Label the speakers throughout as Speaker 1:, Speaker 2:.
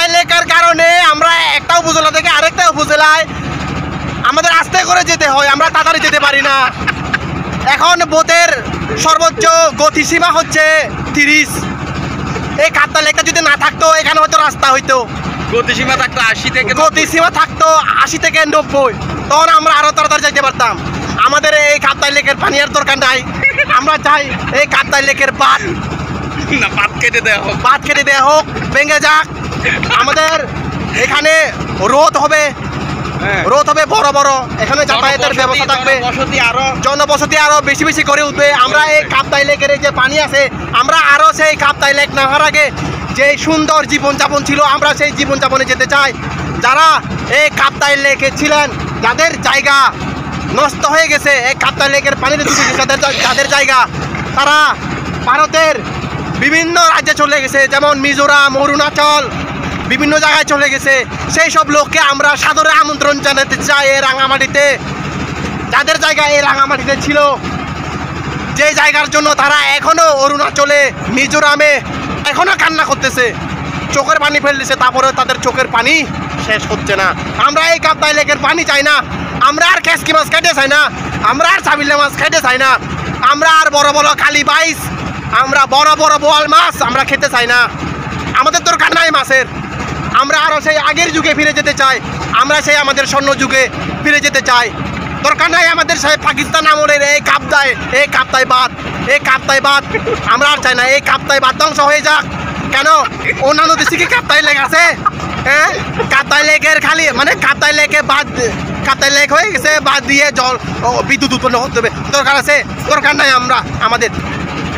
Speaker 1: কাপ্তাই লেকের কারণে আমরা একটা উপজেলা থেকে আরেকটা উপজেলায় আমাদের আস্তে করে যেতে হয়, আমরা তাড়াতাড়ি যেতে পারি না। এখন বোটের সর্বোচ্চ গতিসীমা হচ্ছে 30। এই কাপ্তাই লেকটা যদি না থাকতো এখানে হয়তো রাস্তা হইতো,
Speaker 2: গতিসীমা থাকতো 80 থেকে,
Speaker 1: গতিসীমা থাকতো 80 থেকে 90, তখন আমরা আরো তাড়াতাড়ি যাইতে পারতাম। আমাদের এই কাপ্তাই লেকের পানি আর দরকার নাই, আমরা চাই এই কাপ্তাই লেকের বাঁধ
Speaker 2: কেটে দেওয়া হোক,
Speaker 1: বাঁধ কেটে দেওয়া হোক, ভেঙে যাক। আমাদের এখানে রোদ হবে, বড় বড়, এখানে যাতায়াতের ব্যবস্থা থাকবে, জনবসতি আরো বেশি বেশি করে উঠবে। আমরা এই কাপ্তাই লেকের যে পানি আছে, আমরা আরো সেই কাপ্তাই লেক না হওয়ার আগে যে সুন্দর জীবনযাপন ছিল, আমরা সেই জীবনযাপনে যেতে চাই। যারা এই কাপ্তাই লেকে ছিলেন, যাদের জায়গা নষ্ট হয়ে গেছে এই কাপ্তাই লেকের পানিতে ডুবে গেছে, যাদের জায়গা, তারা ভারতের বিভিন্ন রাজ্যে চলে গেছে, যেমন মিজোরাম, অরুণাচল, বিভিন্ন জায়গায় চলে গেছে। সেই সব লোককে আমরা সাদরে আমন্ত্রণ জানাতে চাই এই রাঙামাটিতে, যাদের জায়গা এই রাঙামাটিতে ছিল, যে জায়গার জন্য তারা এখনো অরুণাচলে, মিজোরামে এখনো কান্না করতেছে, চোখের পানি ফেলতেছে, তারপরে তাদের চোখের পানি শেষ হচ্ছে না। আমরা এই কাপ্তাই লেকের পানি চাই না, আমরা আর কেসকি মাছ খাইতে চাই না, আমরা আর চাবিলা মাছ খাইতে চাই না, আমরা আর বড় বড় কালি বাইস, আমরা বড় বড় বোয়াল মাছ আমরা খেতে চাই না। আমাদের দরকার নাই মাছের, আমরা আরও সেই আগের যুগে ফিরে যেতে চাই, আমরা সেই আমাদের স্বর্ণ যুগে ফিরে যেতে চাই। দরকার নাই আমাদের সেই পাকিস্তান আমলের এই কাপ্তাই বাঁধ আমরা আর চাই না। এই কাপ্তাই বাঁধ ধ্বংস হয়ে যাক। কেন অন্যান্য দেশে কি কাপ্তাই লেক আছে? হ্যাঁ, কাপ্তাই লেকের খালি মানে কাপ্তাই লেকে বাদ, কাপ্তাই লেক হয়ে গেছে, বাদ দিয়ে জল বিদ্যুৎ উৎপন্ন করতে হবে, দরকার আছে? দরকার নাই। আমাদের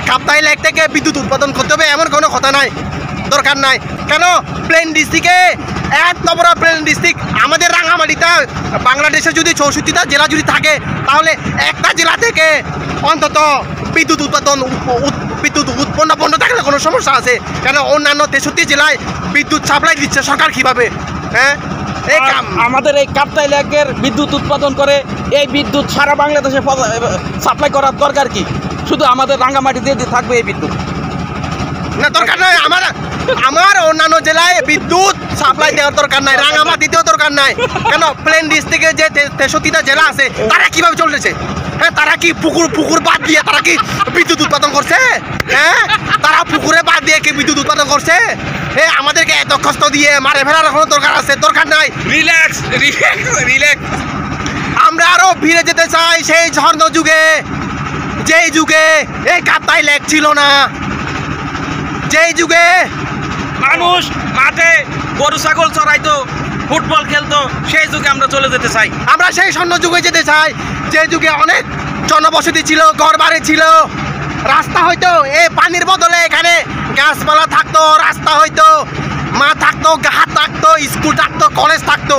Speaker 1: কাপ্তাই লেক থেকে বিদ্যুৎ উৎপাদন করতে হবে এমন কোনো কথা নাই, দরকার নাই। কেন প্লেন ডিস্ট্রিক্টে, এত বড় প্লেন ডিস্ট্রিক্ট, আমাদের রাঙামাটিটা বাংলাদেশে যদি 64টা জেলা যদি থাকে, তাহলে একটা জেলা থেকে অন্তত বিদ্যুৎ উৎপন্ন বন্ধ থাকলে কোনো সমস্যা আছে? কেন অন্যান্য 63 জেলায় বিদ্যুৎ সাপ্লাই দিচ্ছে সরকার কিভাবে? হ্যাঁ,
Speaker 3: আমাদের এই কাপ্তাই লেকের বিদ্যুৎ উৎপাদন করে এই বিদ্যুৎ সারা বাংলাদেশে সাপ্লাই করার দরকার কি? শুধু আমাদের রাঙামাটিতে থাকবে এই বিদ্যুৎ
Speaker 1: না, দরকার নাই। আমার অন্যান্য জেলায় বিদ্যুৎ সাপ্লাই দেওয়ার দরকার নাই, রাঙামাটিতেও দরকার নাই। কেন প্লেন ডিস্ট্রিক্টে যে 63টা জেলা আছে, তারা কিভাবে চলতেছে? হ্যাঁ, তারা কি পুকুর বাদ দিয়ে তারা কি বিদ্যুৎ উৎপাদন করছে? হ্যাঁ, তারা পুকুরে বাদ দিয়ে কি বিদ্যুৎ উৎপাদন করছে? হ্যাঁ, আমাদেরকে এত কষ্ট দিয়ে মারে ফেলার কোনো দরকার আছে? দরকার নাই।
Speaker 2: রিল্যাক্স।
Speaker 1: আমরা আরো ফিরে যেতে চাই সেই স্বর্ণ যুগে, যেই যুগে এই কাপ্তাই লেক ছিল না, যেই যুগে
Speaker 2: মানুষ মাঠে গরু ছাগল চড়াইতো, ফুটবল খেলতো, সেই যুগে আমরা চলে যেতে চাই।
Speaker 1: আমরা সেই স্বর্ণ যুগে যেতে চাই, যে যুগে অনেক জনবসতি ছিল, ঘর বাড়ি ছিল, রাস্তা হইতো, এই পানির বদলে এখানে গাছপালা থাকতো, রাস্তা হইতো, মা থাকতো, ঘাট থাকতো, স্কুল থাকতো, কলেজ থাকতো,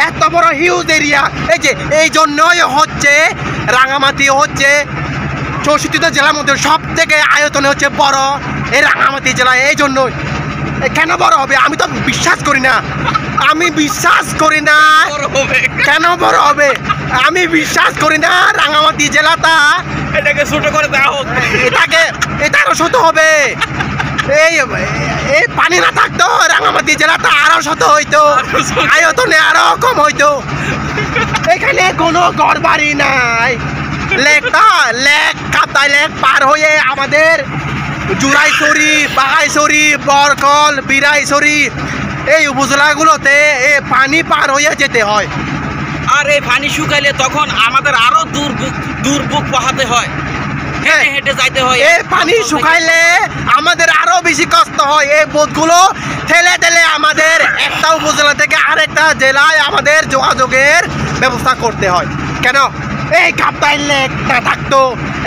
Speaker 1: এত বড় হিউজ এরিয়া। এই জন্যই হচ্ছে রাঙামাটি হচ্ছে 64টা জেলার মধ্যে সব থেকে আয়তনে হচ্ছে বড় এই রাঙামাটি জেলা। এই জন্যই। কেন বড় হবে? আমি তো বিশ্বাস করি না, কেন বড় হবে? আমি বিশ্বাস করি না রাঙামাটি জেলাটা,
Speaker 2: এটাকে ছোট করে দেওয়া হোক,
Speaker 1: এটা আরো ছোট হবে। এই পানি না থাকতো রাঙামাটি জেলাটা আরো ছোট হইতো, আয়তনে আরো কম হইতো। এখানে কোনো ঘর বাড়ি নাই। কাপ্তাই লেক পার হয়ে আমাদের জুরাইছড়ি, বাঘাইছড়ি, বরকল, বিরাইছড়ি এই উপজেলাগুলোতে এই পানি পার হয়ে যেতে হয়।
Speaker 2: আর এই পানি শুকাইলে তখন আমাদের আরো দূর বুক পাহাতে হয়, হেঁটে যাইতে হয়।
Speaker 1: এই পানি শুকাইলে আমাদের আরো বেশি কষ্ট হয়। এই বোটগুলো ঠেলে আমাদের একটা উপজেলা থেকে আরেকটা জেলায় আমাদের যোগাযোগের ব্যবস্থা করতে হয়। কেন? এই কাপ্তাই লেক না থাকতো,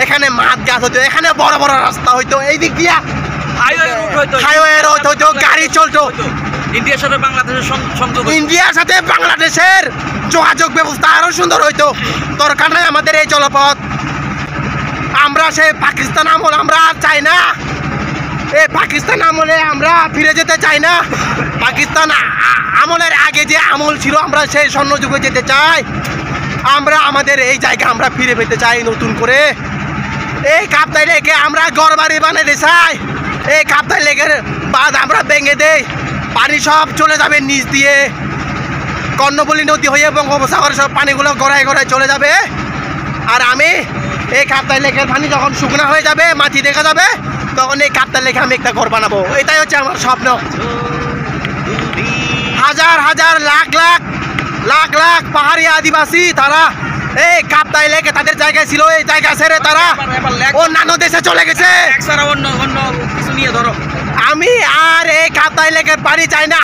Speaker 1: এখানে মাছ গাছ হতো, এখানে বড় বড় রাস্তা হইতো, এই দিক দিয়া হাইওয়ে রোড হইতো, গাড়ি চলতো।
Speaker 2: ইন্ডিয়ার সাথে
Speaker 1: বাংলাদেশের যোগাযোগ ব্যবস্থা আরো সুন্দর হইতো। দরকার নাই আমাদের এই জলপথ। আমরা সেই পাকিস্তান আমল আমরা চাই না। এই পাকিস্তান আমলে আমরা ফিরে যেতে চাই না। পাকিস্তান আমলের আগে যে আমল ছিল, আমরা সেই স্বর্ণ যুগে যেতে চাই। আমরা আমাদের এই জায়গা আমরা ফিরে পেতে চাই নতুন করে। এই কাপ্তাই লেকে আমরা ঘর বাড়ি বানাতে চাই। এই কাপ্তাই লেকের বাঁধ আমরা ভেঙে দেই, পানি সব চলে যাবে নিচ দিয়ে, কর্ণফুলী নদী হয়ে বঙ্গোপসাগরে সব পানিগুলো গড়ায় গড়ায় চলে যাবে। আর আমি এই কাপ্তাই লেকের পানি যখন শুকনো হয়ে যাবে, মাটি দেখা যাবে, তখন এই কাপ্তাই লেকে আমি একটা ঘর বানাবো। এটাই হচ্ছে আমার স্বপ্ন। হাজার হাজার লাখ লাখ লাখ লাখ পাহাড়ি আদিবাসী তারা এই কাপ্তাই লেকে তাদের জায়গায় ছিল, এই জায়গা ছেড়ে তারা অন্যান্য দেশে চলে গেছে।
Speaker 2: অন্য কিছু নিয়ে ধরো।
Speaker 1: আমি আর এই কাপ্তাই লেকের পানি চাই না।